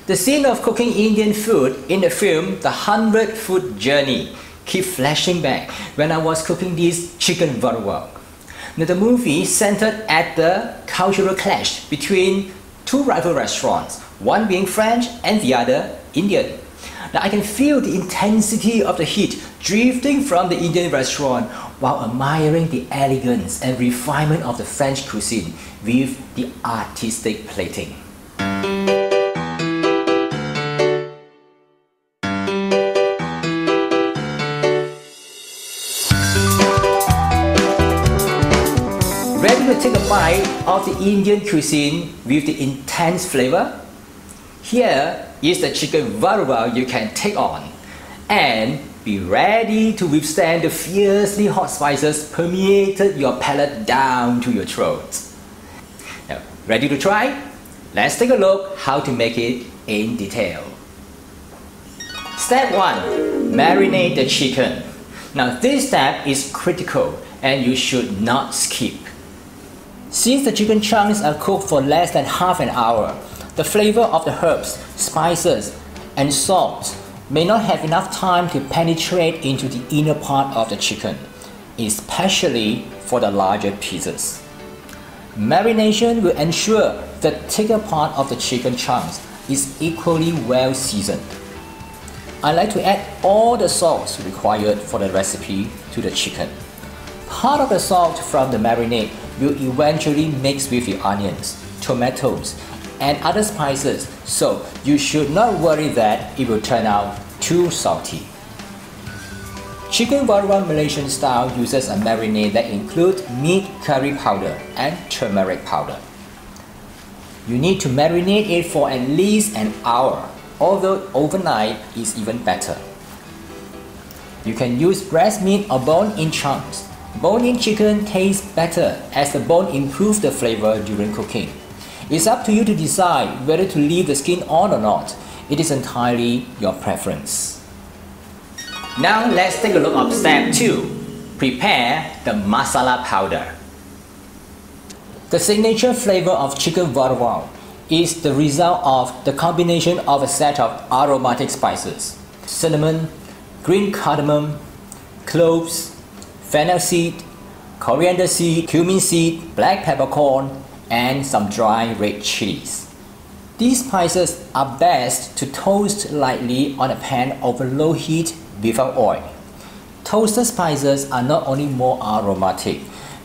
The scene of cooking Indian food in the film The 100 Food Journey keep flashing back when I was cooking this chicken varuval. Now, the movie centered at the cultural clash between two rival restaurants, one being French and the other Indian. Now, I can feel the intensity of the heat drifting from the Indian restaurant while admiring the elegance and refinement of the French cuisine with the artistic plating. Ready to take a bite of the Indian cuisine with the intense flavor? Here is the chicken varuval you can take on, and be ready to withstand the fiercely hot spices permeated your palate down to your throat. Now, ready to try? Let's take a look how to make it in detail. Step 1. Marinate the chicken. Now, this step is critical and you should not skip. Since the chicken chunks are cooked for less than half an hour, the flavor of the herbs, spices, and salt may not have enough time to penetrate into the inner part of the chicken, especially for the larger pieces. Marination will ensure the thicker part of the chicken chunks is equally well seasoned. I like to add all the salts required for the recipe to the chicken. Part of the salt from the marinade will eventually mix with the onions, tomatoes, and other spices, so you should not worry that it will turn out too salty. Chicken varuval Malaysian style uses a marinade that includes meat curry powder and turmeric powder. You need to marinate it for at least an hour, although overnight is even better. You can use breast meat or bone-in chunks. Bone-in chicken tastes better as the bone improves the flavor during cooking. It's up to you to decide whether to leave the skin on or not. It is entirely your preference. Now let's take a look at step 2. Prepare the masala powder. The signature flavor of chicken varuval is the result of the combination of a set of aromatic spices: cinnamon, green cardamom, cloves, fennel seed, coriander seed, cumin seed, black peppercorn, and some dry red chilies. These spices are best to toast lightly on a pan over low heat without oil. Toasted spices are not only more aromatic,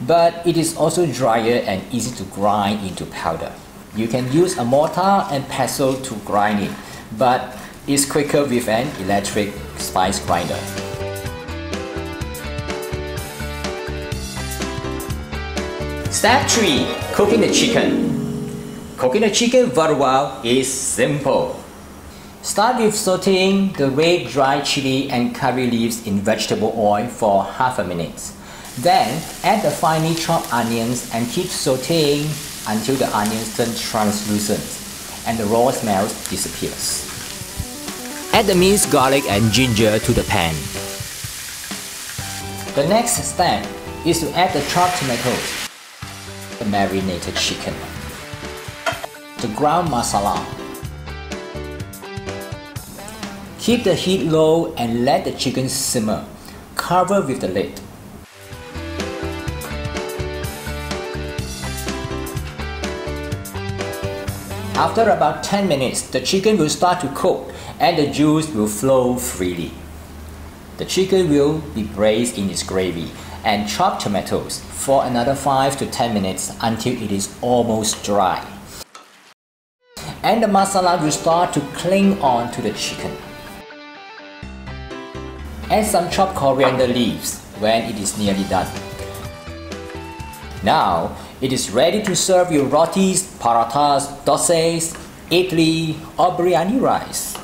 but it is also drier and easy to grind into powder. You can use a mortar and pestle to grind it, but it's quicker with an electric spice grinder. Step 3. Cooking the chicken. Cooking the chicken varuval is simple. Start with sauteing the red dry chili and curry leaves in vegetable oil for half a minute. Then add the finely chopped onions and keep sauteing until the onions turn translucent and the raw smell disappears. Add the minced garlic and ginger to the pan. The next step is to add the chopped tomatoes, the marinated chicken, the ground masala. Keep the heat low and let the chicken simmer. Cover with the lid. After about 10 minutes, the chicken will start to cook and the juice will flow freely. The chicken will be braised in its gravy and chopped tomatoes for another 5 to 10 minutes until it is almost dry. And the masala will start to cling on to the chicken. Add some chopped coriander leaves when it is nearly done. Now, it is ready to serve your rotis, parathas, dosas, idli, or biryani rice.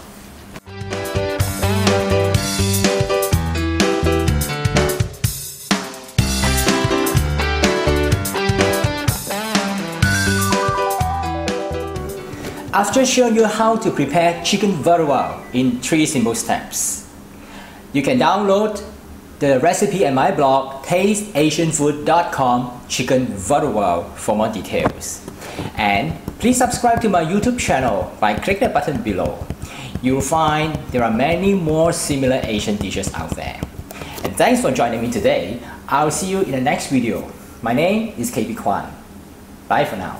I've just shown you how to prepare chicken varuval in 3 simple steps. You can download the recipe at my blog tasteasianfood.com chicken varuval for more details. And Please subscribe to my YouTube channel by clicking the button below. You'll find there are many more similar Asian dishes out there. And thanks for joining me today. I'll see you in the next video. My name is KB Kwan. Bye for now.